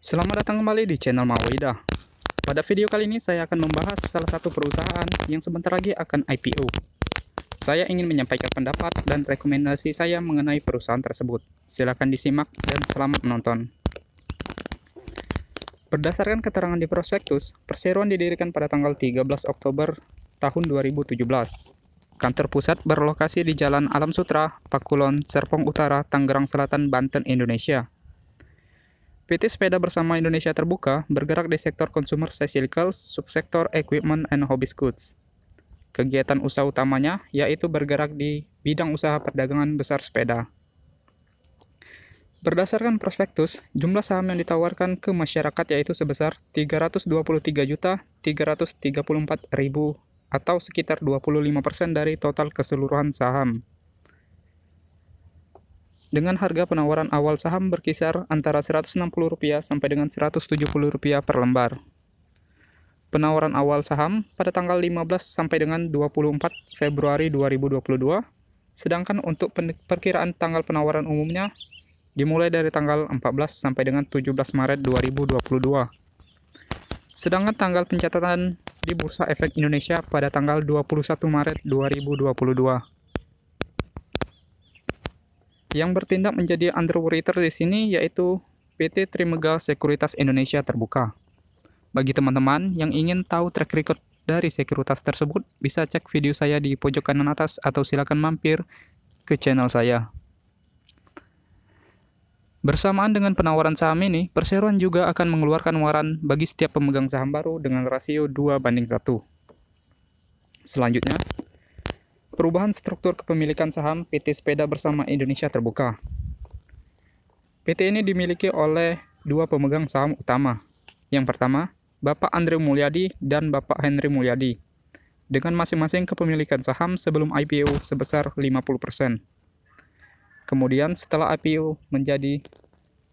Selamat datang kembali di channel Mawaidah. Pada video kali ini saya akan membahas salah satu perusahaan yang sebentar lagi akan IPO. Saya ingin menyampaikan pendapat dan rekomendasi saya mengenai perusahaan tersebut. Silakan disimak dan selamat menonton. Berdasarkan keterangan di prospektus, perseroan didirikan pada tanggal 13 Oktober tahun 2017. Kantor pusat berlokasi di Jalan Alam Sutra, Pakulon, Serpong Utara, Tangerang Selatan, Banten, Indonesia. PT Sepeda Bersama Indonesia Terbuka bergerak di sektor consumer cyclicals, subsektor equipment and hobbyist goods. Kegiatan usaha utamanya yaitu bergerak di bidang usaha perdagangan besar sepeda. Berdasarkan prospektus, jumlah saham yang ditawarkan ke masyarakat yaitu sebesar 323.334.000 atau sekitar 25% dari total keseluruhan saham. Dengan harga penawaran awal saham berkisar antara Rp160 sampai dengan Rp170 per lembar. Penawaran awal saham pada tanggal 15 sampai dengan 24 Februari 2022, sedangkan untuk perkiraan tanggal penawaran umumnya dimulai dari tanggal 14 sampai dengan 17 Maret 2022. Sedangkan tanggal pencatatan di Bursa Efek Indonesia pada tanggal 21 Maret 2022. Yang bertindak menjadi underwriter di sini yaitu PT Trimegah Sekuritas Indonesia Terbuka. Bagi teman-teman yang ingin tahu track record dari sekuritas tersebut, bisa cek video saya di pojok kanan atas atau silakan mampir ke channel saya. Bersamaan dengan penawaran saham ini, perseroan juga akan mengeluarkan waran bagi setiap pemegang saham baru dengan rasio 2:1. Selanjutnya, perubahan struktur kepemilikan saham PT Sepeda Bersama Indonesia Terbuka. PT ini dimiliki oleh dua pemegang saham utama. Yang pertama, Bapak Andre Mulyadi dan Bapak Henry Mulyadi, dengan masing-masing kepemilikan saham sebelum IPO sebesar 50%. Kemudian setelah IPO menjadi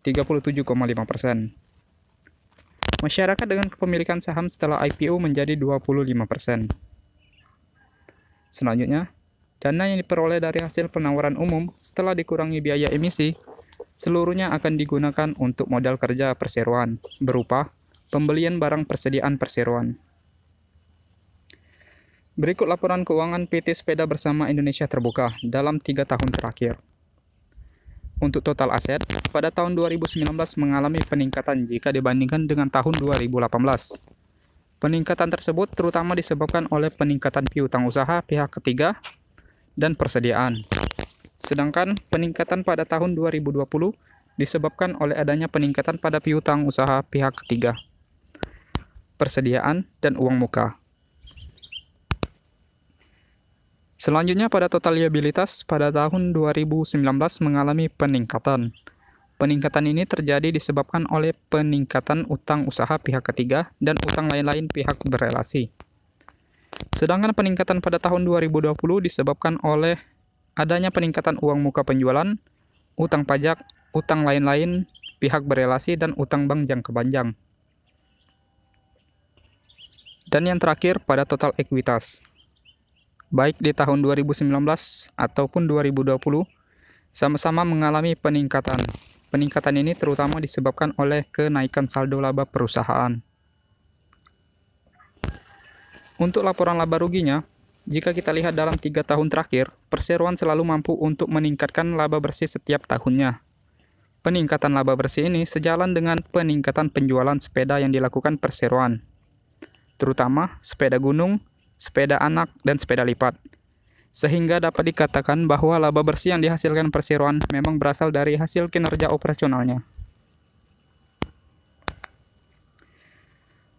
37,5%. Masyarakat dengan kepemilikan saham setelah IPO menjadi 25%. Selanjutnya, dana yang diperoleh dari hasil penawaran umum setelah dikurangi biaya emisi, seluruhnya akan digunakan untuk modal kerja perseroan, berupa pembelian barang persediaan perseroan. Berikut laporan keuangan PT Sepeda Bersama Indonesia Terbuka dalam 3 tahun terakhir. Untuk total aset, pada tahun 2019 mengalami peningkatan jika dibandingkan dengan tahun 2018. Peningkatan tersebut terutama disebabkan oleh peningkatan piutang usaha pihak ketiga dan persediaan. Sedangkan peningkatan pada tahun 2020 disebabkan oleh adanya peningkatan pada piutang usaha pihak ketiga, persediaan, dan uang muka. Selanjutnya pada total liabilitas pada tahun 2019 mengalami peningkatan. Peningkatan ini terjadi disebabkan oleh peningkatan utang usaha pihak ketiga dan utang lain-lain pihak berelasi. Sedangkan peningkatan pada tahun 2020 disebabkan oleh adanya peningkatan uang muka penjualan, utang pajak, utang lain-lain pihak berelasi, dan utang bank jangka panjang. Dan yang terakhir pada total ekuitas. Baik di tahun 2019 ataupun 2020, sama-sama mengalami peningkatan. Peningkatan ini terutama disebabkan oleh kenaikan saldo laba perusahaan. Untuk laporan laba ruginya, jika kita lihat dalam 3 tahun terakhir, perseroan selalu mampu untuk meningkatkan laba bersih setiap tahunnya. Peningkatan laba bersih ini sejalan dengan peningkatan penjualan sepeda yang dilakukan perseroan, terutama sepeda gunung, sepeda anak, dan sepeda lipat. Sehingga dapat dikatakan bahwa laba bersih yang dihasilkan perseroan memang berasal dari hasil kinerja operasionalnya.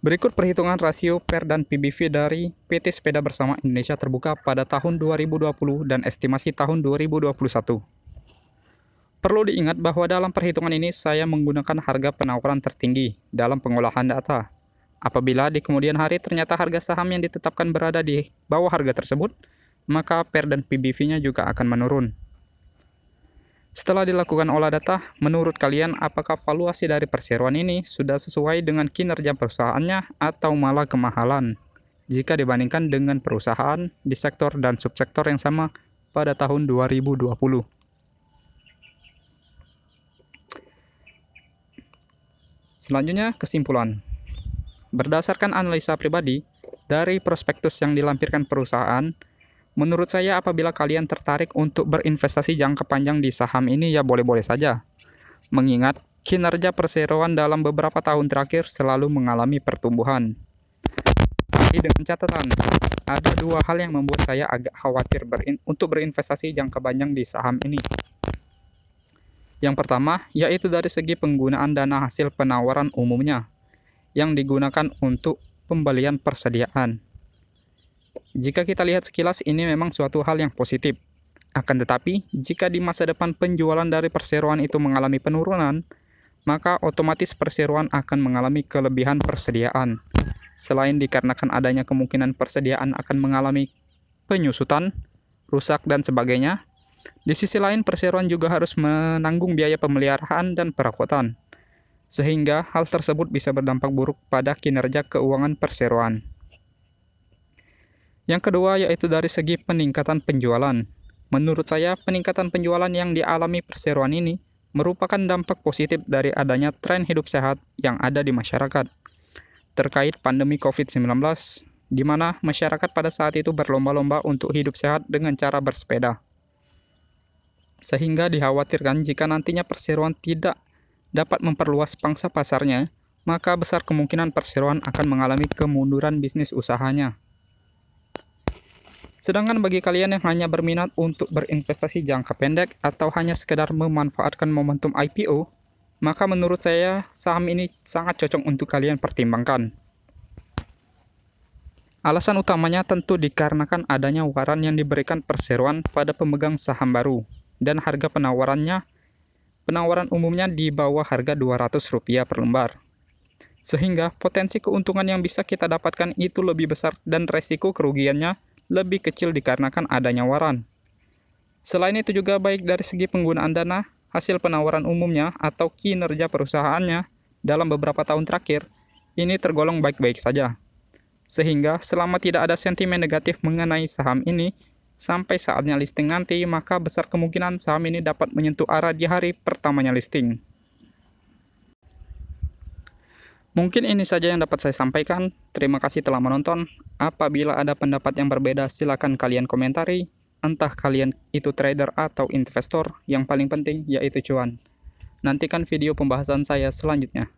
Berikut perhitungan rasio PER dan PBV dari PT Sepeda Bersama Indonesia Terbuka pada tahun 2020 dan estimasi tahun 2021. Perlu diingat bahwa dalam perhitungan ini saya menggunakan harga penawaran tertinggi dalam pengolahan data. Apabila di kemudian hari ternyata harga saham yang ditetapkan berada di bawah harga tersebut, maka PER dan PBV-nya juga akan menurun. Setelah dilakukan olah data, menurut kalian apakah valuasi dari perseroan ini sudah sesuai dengan kinerja perusahaannya atau malah kemahalan jika dibandingkan dengan perusahaan di sektor dan subsektor yang sama pada tahun 2020? Selanjutnya, kesimpulan. Berdasarkan analisa pribadi, dari prospektus yang dilampirkan perusahaan, menurut saya apabila kalian tertarik untuk berinvestasi jangka panjang di saham ini ya boleh-boleh saja. Mengingat kinerja perseroan dalam beberapa tahun terakhir selalu mengalami pertumbuhan. Tapi dengan catatan, ada dua hal yang membuat saya agak khawatir untuk berinvestasi jangka panjang di saham ini. Yang pertama, yaitu dari segi penggunaan dana hasil penawaran umumnya, yang digunakan untuk pembelian persediaan. Jika kita lihat sekilas, ini memang suatu hal yang positif. Akan tetapi, jika di masa depan penjualan dari perseroan itu mengalami penurunan, maka otomatis perseroan akan mengalami kelebihan persediaan. Selain dikarenakan adanya kemungkinan persediaan akan mengalami penyusutan, rusak, dan sebagainya, di sisi lain perseroan juga harus menanggung biaya pemeliharaan dan perabotan, sehingga hal tersebut bisa berdampak buruk pada kinerja keuangan perseroan. Yang kedua yaitu dari segi peningkatan penjualan. Menurut saya, peningkatan penjualan yang dialami perseroan ini merupakan dampak positif dari adanya tren hidup sehat yang ada di masyarakat terkait pandemi COVID-19, di mana masyarakat pada saat itu berlomba-lomba untuk hidup sehat dengan cara bersepeda. Sehingga dikhawatirkan jika nantinya perseroan tidak dapat memperluas pangsa pasarnya, maka besar kemungkinan perseroan akan mengalami kemunduran bisnis usahanya. Sedangkan bagi kalian yang hanya berminat untuk berinvestasi jangka pendek atau hanya sekedar memanfaatkan momentum IPO, maka menurut saya saham ini sangat cocok untuk kalian pertimbangkan. Alasan utamanya tentu dikarenakan adanya waran yang diberikan perseroan pada pemegang saham baru, dan harga penawaran umumnya di bawah harga Rp200 per lembar. Sehingga potensi keuntungan yang bisa kita dapatkan itu lebih besar dan resiko kerugiannya lebih kecil dikarenakan adanya waran. Selain itu juga baik dari segi penggunaan dana, hasil penawaran umumnya atau kinerja perusahaannya dalam beberapa tahun terakhir, ini tergolong baik-baik saja. Sehingga selama tidak ada sentimen negatif mengenai saham ini, sampai saatnya listing nanti, maka besar kemungkinan saham ini dapat menyentuh arah di hari pertamanya listing. Mungkin ini saja yang dapat saya sampaikan. Terima kasih telah menonton. Apabila ada pendapat yang berbeda, silakan kalian komentari. Entah kalian itu trader atau investor, yang paling penting yaitu cuan. Nantikan video pembahasan saya selanjutnya.